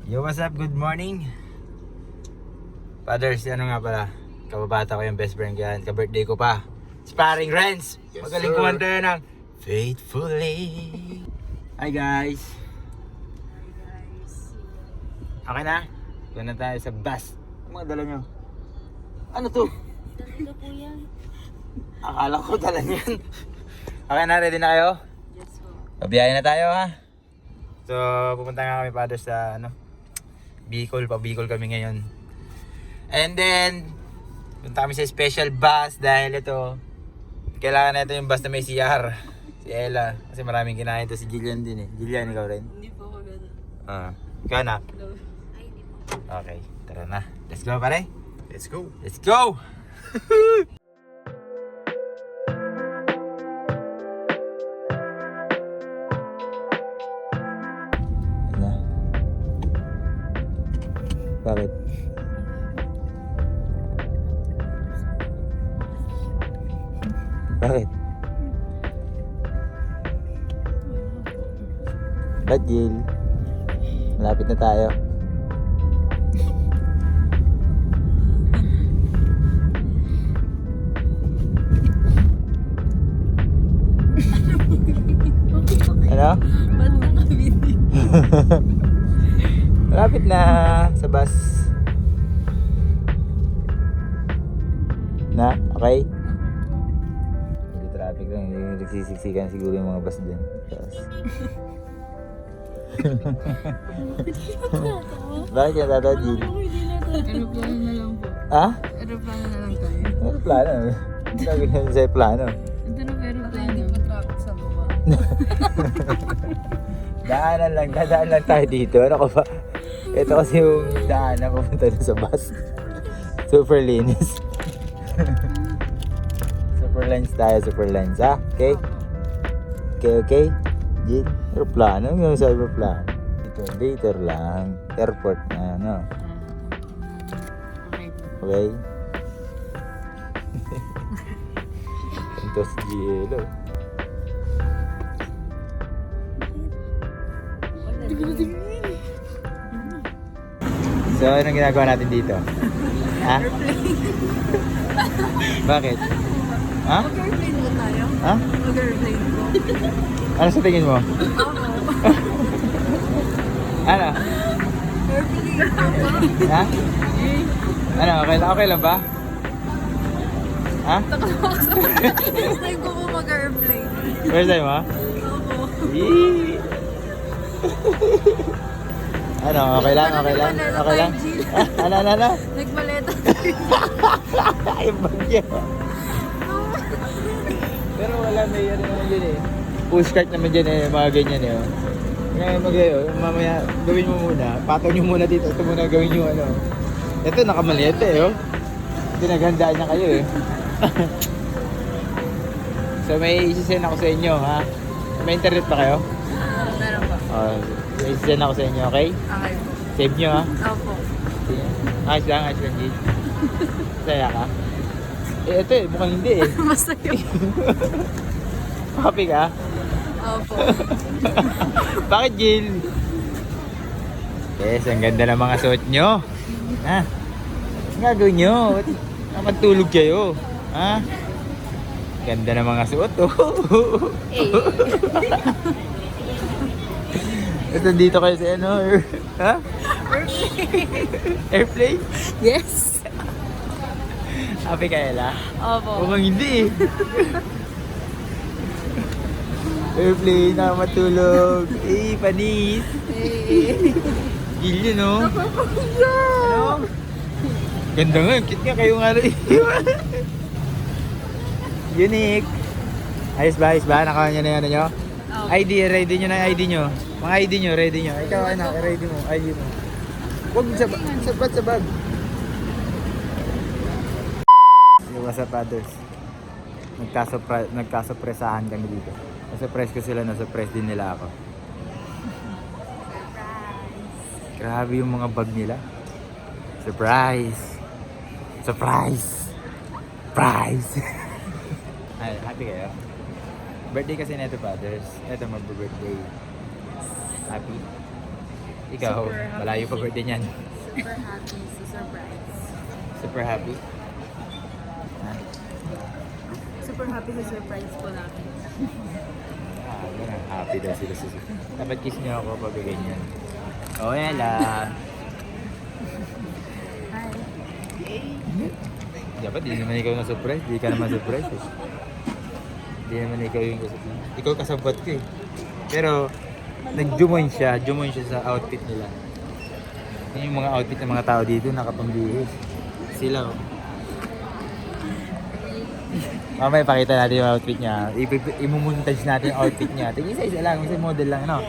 Yo, what's up? Good morning. Fathers, ano nga pala? Kababata ko yung best friend ko yan. Ka-birthday ko pa. Sparring Renz! Yes, Magaling sir. kumanta ng Faithfully. Hi guys! Okay na? Doon na tayo sa bus. Ano mga dala nyo? Ano to? Dalaga po yan. Akala ko dala yan. Okay na, ready na kayo? Yes po. Pabiyahin na tayo ha. So, pupunta nga kami Fathers sa Bicol. Pa-Bicol kami ngayon. And then, punta kami sa special bus dahil ito, kailangan na ito yung bus na may CR. Si Ella. Kasi maraming kinain ito. Si Jillian din eh. Jillian, ikaw rin? Hindi po ako gano'n. Ikaw na? No. Ay, hindi po. Okay, tara na. Let's go pare. Let's go. Let's go! Ano? Bakit? Bakit? Ba't Jill? Malapit na tayo. Ano? Ba't nakabindi? Malapit na sa bus. Na? Okay? Hindi traffic lang. Hindi nagsisiksikan siguro yung mga bus dyan. Tapos... Bakit yung tatawa, Jill? Ako hindi natatawa. Aeroplano na lang po. Ha? Aeroplano na lang tayo. Ano plano? Sabi na yun sa'yo plano. Ito na aeroplano. Hindi pa traffic sa baba. Dadaan lang tayo dito. Ano ka ba? Ito kasi yung daan na pupunta na sa bus. Super linis. Super lines tayo, super lines. Ha? Okay? Okay? Jin, aeroplano? Yung sa aeroplano. Ito, later lang. Airport na, no? Okay. Okay? Santos Gielo. So, anong ginagawa natin dito? Ha? Bakit? Ha? Mag-airplane ba tayo? Ha? Mag-airplane po. Ano sa tingin mo? Ano? Airplane po. Ha? Ano? Okay lang ba? Ha? First time ko po mag-airplane. First time ha? Opo. Yee! Ano? Okay lang? Okay lang? Okay lang? Ano? Nagmaleta. Yung bagyo. Pero wala, may ano naman dyan eh. Push cart naman dyan eh, mga ganyan eh. Ngayon mamaya gawin mo muna. Patong nyo muna dito. Ito muna gawin nyo ano. Ito nakamalete eh oh. Pinaghandaan niya kayo eh. So may isisend ako sa inyo ha. May internet pa kayo? Meron pa. May isisend ako sa inyo, okay? Okay po. Save nyo ha. Opo. Ayos lang, G. Saya ka? Eh ito eh, mukhang hindi eh. Masaya. Happy ka? Opo. Bakit, Jill? Yes, ang ganda ng mga suot nyo. Ha? Ang gagawin nyo? Nakatulog kayo. Ha? Ganda ng mga suot, oh. Ito dito kayo sa ano? Ha? Airplane? Yes. Happy ka, Ella? Opo. Mukhang hindi eh. Airplane, nakamatulog. Eh, panis. Jill yun, oh. Ano? Ganda nga, cute nga kayo nga rin. Unique. Ayos ba? Nakawa nyo na yung ano nyo? ID, ready nyo na yung ID nyo. Mga ID nyo, ready nyo. Ikaw, ano, ready mo, ID mo. Huwag sa bag. What's up, others? Nagkasurpresahan kami dito. Surprise ko sila, na-surprise din nila ako. Grabe yung mga bag nila. Surprise! Ay, happy kayo? Birthday kasi na ito, fathers. Ito, mag-birthday. Happy? Ikaw, Super happy. malayo pa birthday niyan. Super happy sa surprise. Super happy. Ha? Super happy sa surprise po namin. Ganun, happy daw sila sa dapat kiss niyo ako pag ganyan. Oh, Ella. Hi. Dapat di naman ikaw na surprise. Di ka naman surprise eh. Di naman ikaw yung kasabot. Ikaw kasabot ko eh. Pero, nag-jumoin siya sa outfit nila. Yun yung mga outfit ng mga tao dito, nakapambihis. Sila oh. Mamaya pakita natin yung outfit niya. Imumontage natin yung outfit niya. Tingin isa lang, isa model lang, ano?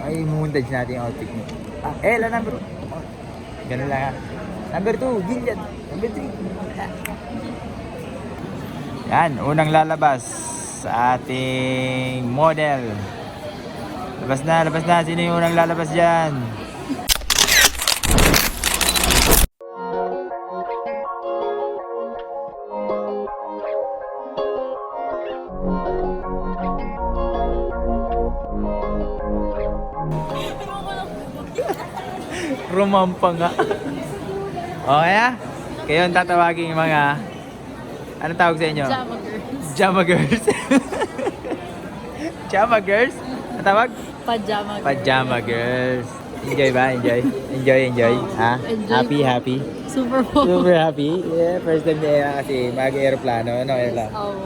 Ay, imumontage natin yung outfit niya. Ah, Ella, number 1. Ganun lang ha. Number 2, Gillian. Number 3. Yan, unang lalabas sa ating model. Labas na. Sino yung unang lalabas dyan? Rumampa nga. Okay ah? Kayo ang tatawagin yung mga... Anong tawag sa inyo? Jama girls. Jama girls. Jama girls? Ang tawag? Pajama girls. Pajama girls. Enjoy ba? Enjoy? Ha? Enjoy. Happy? Super po. Super happy? Yeah, first time na kasi mag-aeroplano. Ano, airplane? Oh.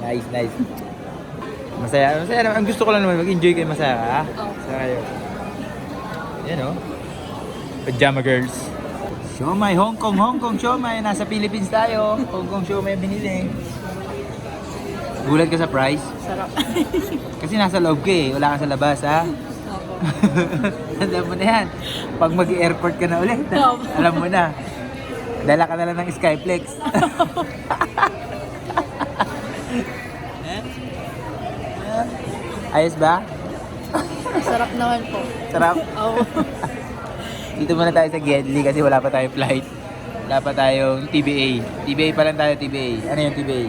Nice. Masaya naman. Ang gusto ko lang naman, mag-enjoy kayo, masaya ka, ha? Oh. Masaya kayo. Yan, oh. Pajama girls. Siomay, Hong Kong siomay. Nasa Philippines tayo. Hong Kong siomay binili. Gulat ka sa price? Sarap. Kasi nasa loob ka eh. Wala ka sa labas, ha? Opo. Alam mo na yan. Pag mag-airport ka na ulit, Opo. alam mo na. Dala ka na lang ng Skyflex. Ayos ba? Sarap naman po. Sarap. Oo. Dito muna tayo sa Gedli kasi wala pa tayong flight. Wala pa tayong TBA. TBA pa lang tayo, TBA. Ano yung TBA?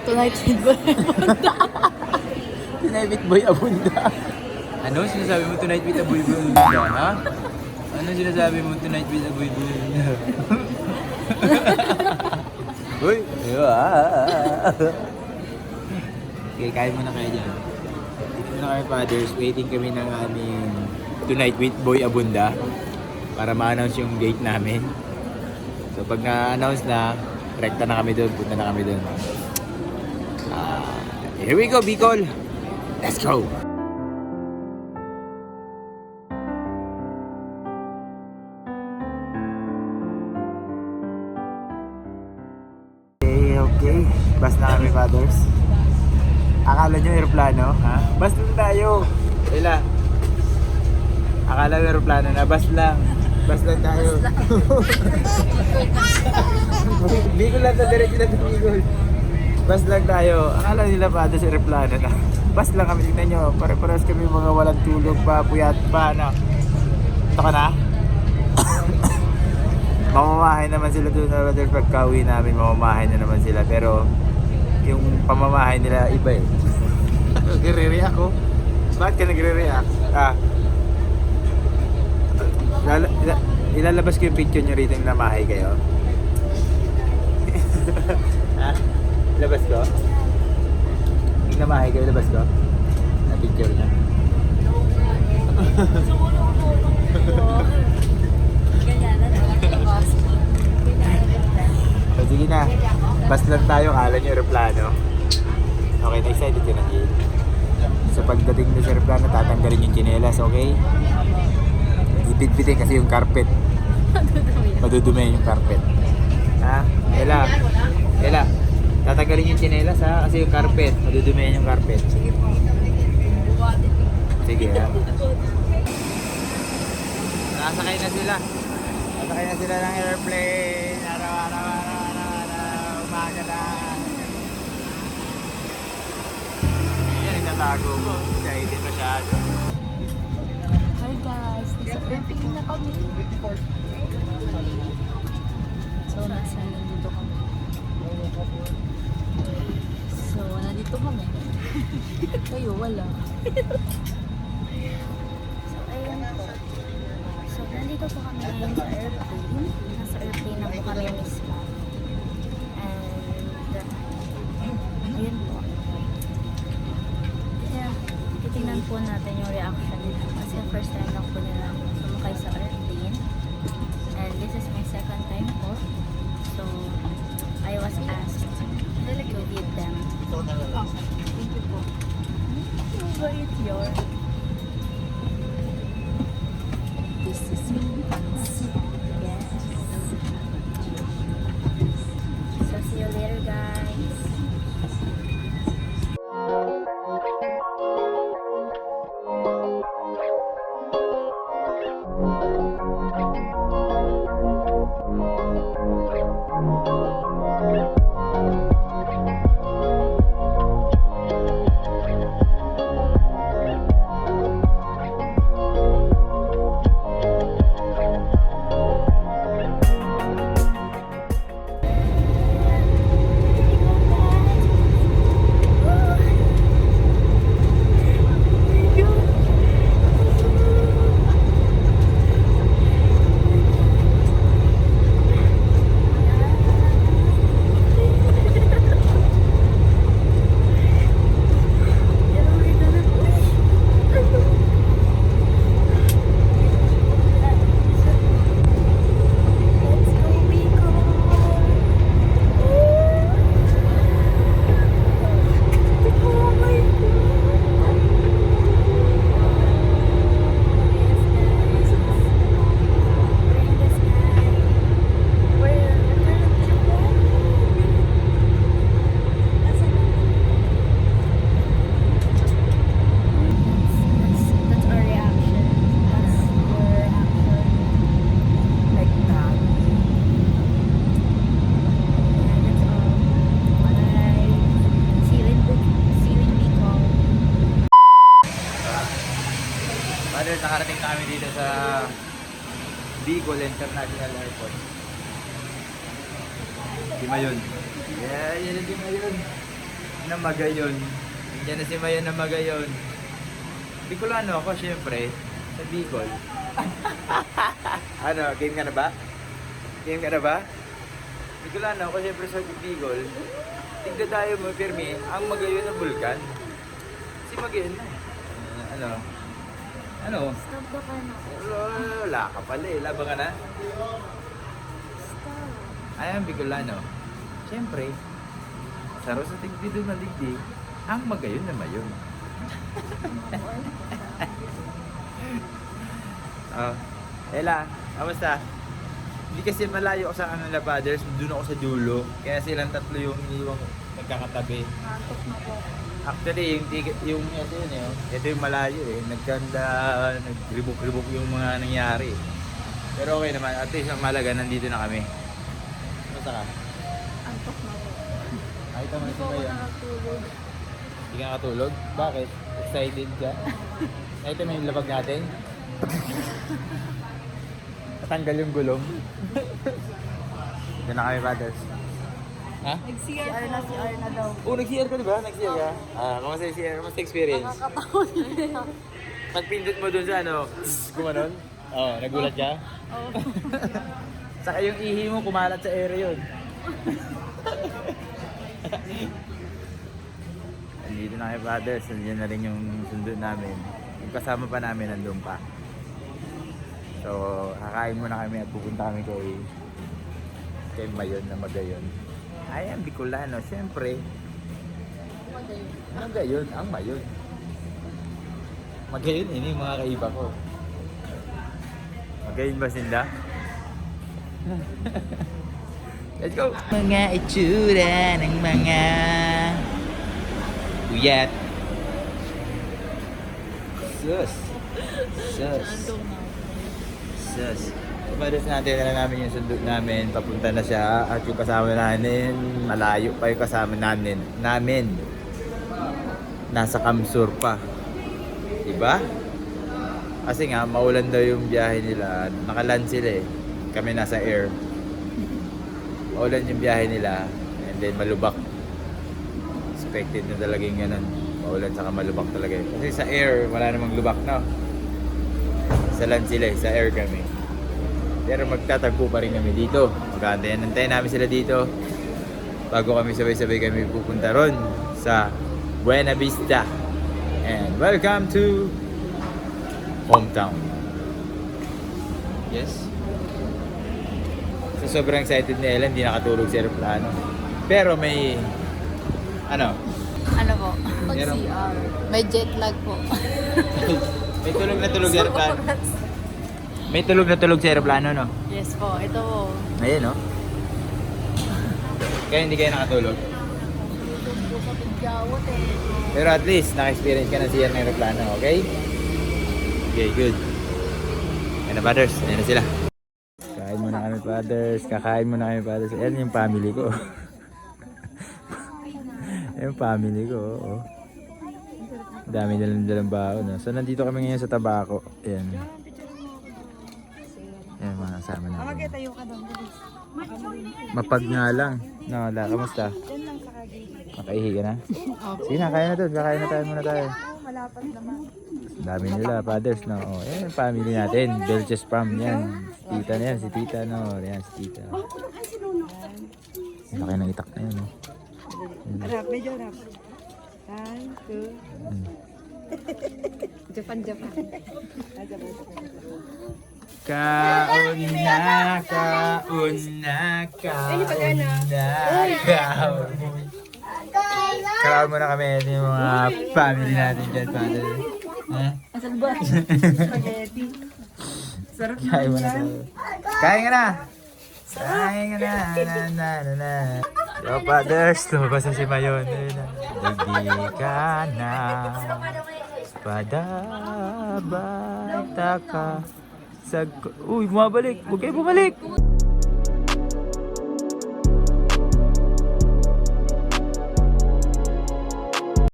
Tonight with Boy. Tonight with Boy Abunda. Ano sinasabi mo tonight with Boy Abunda? Ha? Ano sinasabi mo tonight with Boy Abunda? Uy! Okay, kain muna kayo dyan. Dito muna kami, fathers. Waiting kami ng aming Tonight with Boy Abunda para ma-announce yung gate namin. So pag na-announce na, rekta na kami doon, punta na kami doon. Here we go, Bicol! Let's go! Okay. Bus na kami, fathers. Akala nyo aeroplano, ha? Bus lang tayo. Ela. Akala nyo aeroplano na, bus lang. Bus lang tayo. Bicol lang to, diretso na to Bicol. Bus lang tayo. Akala nila fathers aeroplano na. Bus lang kami, tignan nyo. Pare-pares kami mga walang tulog pa, puyat pa, ano. Ito ka na? Mamamahay naman sila doon na pagka-uwi namin, mamamahay na naman sila. Pero yung pamamahay nila iba eh. Nagre-react ako. Bakit ka nagre-react? Ilalabas ko yung picture nyo rito yung namahay kayo. Ha? Labas ko? Yung namahay kayo, labas ko? Na picture nyo. Ganyan na lang. So sige na, bus lang tayo, kala nyo aeroplano. Okay, na-excited ka na, Jill. So pagdating na sa aeroplano, tatanggalin yung tsinelas, okay? Ipit-pitin kasi yung carpet. Madudumi yung carpet. Ha? Ela, tatanggalin yung tsinelas ha, kasi yung carpet, madudumi yung carpet. Sige po. Sige ha. Nasakay na sila. Nasakay na sila ng airplane. Araw. Umaga na. Yan, nagtatago ko. Dahil din masyado. Hi guys, nasa airplane na kami. So, nandito kami. So, nandito kami. Kayo, wala. So, ayan po. nandito po kami ngayon sa airplane. Nasa airplane na po kami mismo. And, ayun po. Kaya, titingnan po natin yung reaction nila. Kasi first time lang po nila sumakay sa airplane. And this is my second time po. So, I was asked to lead them. Thank you po. What is your? This is yes. So see you later, guys. That's our reaction. That's your reaction. Like that. And that's all. Bye. See you in Bicol. Father, nakarating na kami dito sa Bicol International Airport. Si Mayon. Yeah, yan na si Mayon. Na Magayon. Yan na si Mayon na Magayon. Bicolano ako, syempre. Sa Bicol. Ano, game ka na ba? Game ka na ba? Bicolano ako, syempre sa Bicol. Tigda tayo mo, Pirmi, ang Magayon na bulkan. Si Magayon na. Ano? Ano? Stop the car na. Wala ka pala eh. Labang ka na? Stop. Ay, ang Bicolano. Siyempre, saro sa tigdi na digdi, ang Magayon na Mayon. Oh, Ella, kamusta? Hindi kasi malayo ako sa kanila, fathers. Doon ako sa dulo. Kaya silang tatlo yung iniwang nagkakatabi. Antok na po. Actually, yung ticket, yung ito yun eh. Ito yung malayo eh. Nagkanda, nagribok-ribok yung mga nangyari. Pero okay naman. At least ang malaga, nandito na kami. Kamusta ka? Antok na po. Nakita mo na Hindi si po ako Mayon. nakatulog. Hindi ka nakatulog? Bakit? Excited ka? Nakita mo yung labag natin? Natanggal yung gulong. Doon na kami, brothers. Ha? Nag-CR na, CR na daw. Oh, nag-CR ka diba? Nag-CR ka? Kamusta yung CR? Kamusta experience? Nakakatakot na. Pagpindot mo dun sa ano, gumanon? Oo, nagulat ka? Oo. Saka yung ihi mo, kumalat sa area yun. Andito na kayo, brothers. Nandiyan na rin yung sundo namin. Yung kasama pa namin, nandun pa. So, kakain muna kami at pupunta kami kay Mayon na Magayon. Ay, ang Bicolano, syempre. Magayon, ang Mayon. Magayon, ini yung mga kaiba ko. Magayon ba sila? Let's go! Mga itsura ng mga uyat. Sus! Sus! Antok na. Sus! Ipadas natin na namin yung sundo namin. Papunta na siya at yung kasama namin, malayo pa yung kasama namin. Nasa Kamsur pa. Diba? Kasi nga, maulan daw yung biyahe nila. Nakaland sila eh. Kami nasa air. Maulan yung biyahe nila. And then malubak. Expected na talaga yung ganun. Maulan saka malubak talaga eh. Kasi sa air, wala namang lubak na. Sa land sila eh. Sa air kami. Pero magtatagpo pa rin kami dito. Magkaantayin namin sila dito. Bago kami sabay-sabay kami pupunta ron sa Buena Vista. And welcome to hometown. Yes. So sobrang excited ni Ellen, hindi nakatulog sa aeroplano. Pero may ano? Ano po? Meron- Pag-CR. May jet lag po. May tulog na tulog sa aeroplano. May tulog na tulog sa aeroplano, no? Yes po. Ito po. Ayun, no? Kaya hindi kayo nakatulog. Pero at least, naka-experience ka na siya ng aeroplano, okay? Okay, good. Ayan na, fathers. Ayan na sila. Kain muna kami, fathers. Kakain muna kami, fathers. Ayan yung family ko. Ayan yung family ko, oo. Dami dalang baon, no? So, nandito kami ngayon sa Tabaco. Ayan. Ayan, mga kasama natin. Mapag nga lang. No, wala. Kamusta? Makaihi ka na? Sige na, kaya na to. Kakain na tayo muna tayo. Dami nila, fathers, no? Oh, yan yung family natin. Belches Farm, yan. Si tita na yan, si tita, no? Yan, si tita. Ang laki ng itak na yan, no? Rap, medyo rap. 1, 2. Japan. Kaon na. Kaon muna kami yung mga family natin dyan, father. Ha? Spaghetti. Sarap Kain muna tayo. Kain ka na! Kain ka na. Yo, fathers, lumabas na si Mayon. Hindi ka na. Padabata ka. Uy, bumabalik. Huwag kayo bumalik.